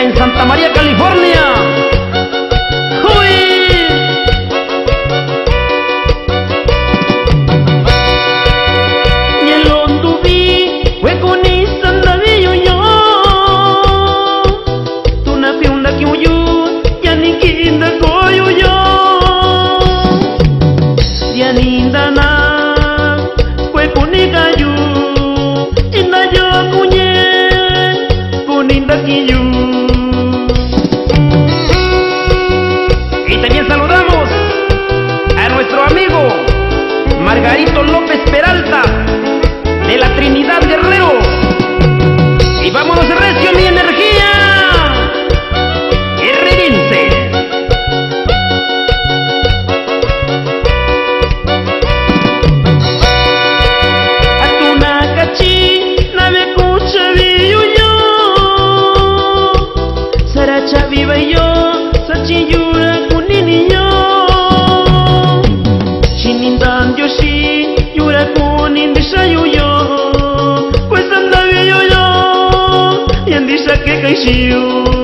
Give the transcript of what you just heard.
allá en Santa María, California. ¡Uy! Y el ondubi fue con esta navillo yo. Tu na piunda que uyu, ya ni quinda coyo yo. Ya ninda na, fue con igayu, y na yo cuñe, con inda quiyu. Y también saludamos a nuestro amigo Margarito López Peralta de la Trinidad Guerrero. Y vámonos recio, mi energía. Y reguince. A tu nacachi, nave cucha viyo yo. Saracha viva yo, sachiyura kunini yo. Shinindan yoshi, yura kunindisha yo. Pues anda yo, y andisha que caixio.